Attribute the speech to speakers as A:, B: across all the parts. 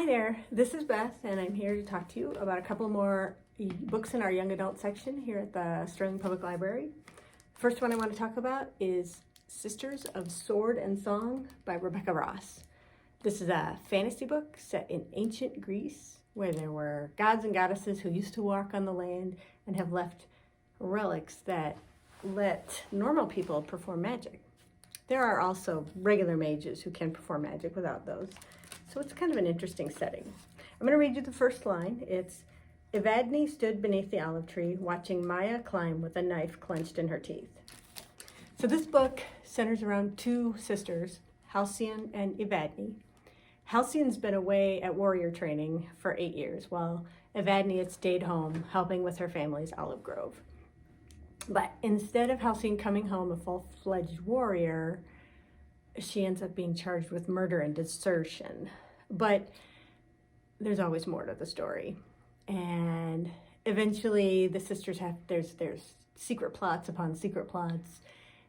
A: Hi there, this is Beth, and I'm here to talk to you about a couple more books in our young adult section here at the Sterling Public Library. First one I want to talk about is Sisters of Sword and Song by Rebecca Ross. This is a fantasy book set in ancient Greece where there were gods and goddesses who used to walk on the land and have left relics that let normal people perform magic. There are also regular mages who can perform magic without those. So it's kind of an interesting setting. I'm going to read you the first line. It's, Evadne stood beneath the olive tree, watching Maya climb with a knife clenched in her teeth. So this book centers around two sisters, Halcyon and Evadne. Halcyon's been away at warrior training for 8 years, while Evadne had stayed home helping with her family's olive grove. But instead of Halcyon coming home a full-fledged warrior, she ends up being charged with murder and desertion. But there's always more to the story. And eventually the sisters there's secret plots upon secret plots.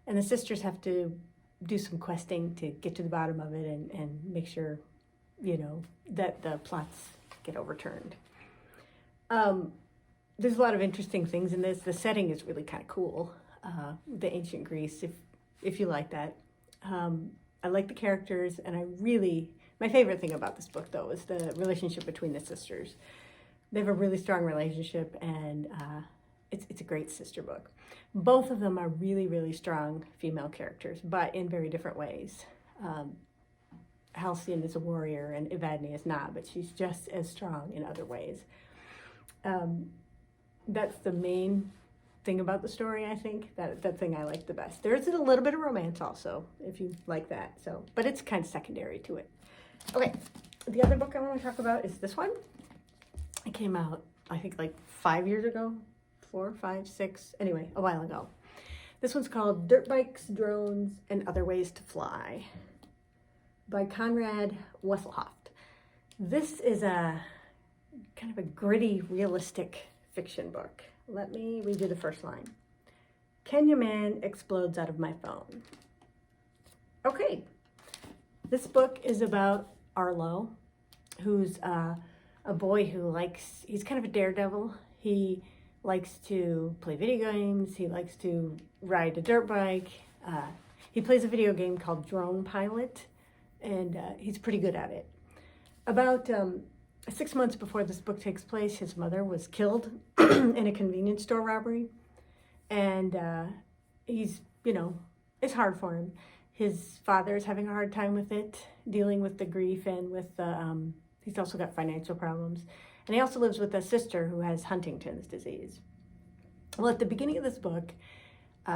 A: And the sisters have to do some questing to get to the bottom of it and make sure, that the plots get overturned. There's a lot of interesting things in this. The setting is really kind of cool. The ancient Greece, if you like that. I like the characters, and my favorite thing about this book, though, is the relationship between the sisters. They have a really strong relationship, and it's a great sister book. Both of them are really, really strong female characters, but in very different ways. Halcyon is a warrior, and Evadne is not, but she's just as strong in other ways. That's the main thing about the story, I think. That thing I like the best. There's a little bit of romance also, if you like that. But it's kind of secondary to it. Okay, the other book I want to talk about is this one. It came out, I think, like 5 years ago, 4, 5, 6, anyway, a while ago. This one's called Dirt Bikes, Drones, and Other Ways to Fly by Conrad Wesselhoeft. This is a kind of a gritty, realistic fiction book. Let me read you the first line. Kenya man explodes out of my phone. Okay, this book is about Arlo, who's a boy who he's kind of a daredevil. He likes to play video games. He likes to ride a dirt bike. He plays a video game called Drone Pilot, and he's pretty good at it. About 6 months before this book takes place, his mother was killed in a convenience store robbery. And it's hard for him. His father is having a hard time with it, dealing with the grief and with he's also got financial problems. And he also lives with a sister who has Huntington's disease. Well, at the beginning of this book,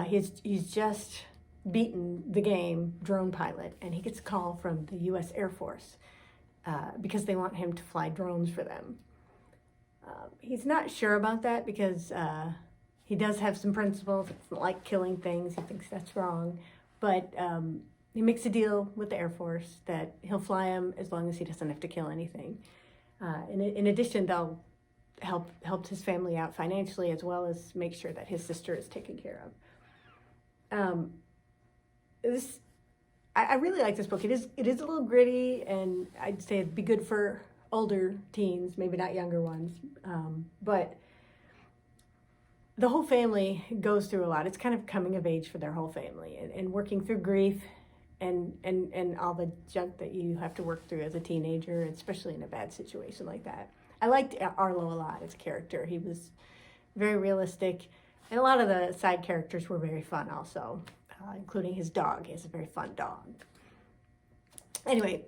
A: he's just beaten the game Drone Pilot, and he gets a call from the U.S. Air Force because they want him to fly drones for them. He's not sure about that because he does have some principles. It's not like killing things. He thinks that's wrong. But he makes a deal with the Air Force that he'll fly him as long as he doesn't have to kill anything. In addition, they'll help his family out financially, as well as make sure that his sister is taken care of. I really like this book. It is a little gritty, and I'd say it'd be good for older teens, maybe not younger ones. But the whole family goes through a lot. It's kind of coming of age for their whole family, and working through grief and all the junk that you have to work through as a teenager, especially in a bad situation like that. I liked Arlo a lot as a character. He was very realistic, and a lot of the side characters were very fun also. Including his dog. He has a very fun dog. Anyway,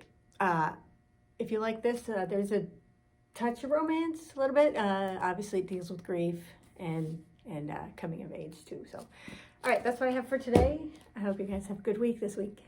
A: if you like this, there's a touch of romance, a little bit. Obviously, it deals with grief and coming of age, too. So, all right, that's what I have for today. I hope you guys have a good week this week.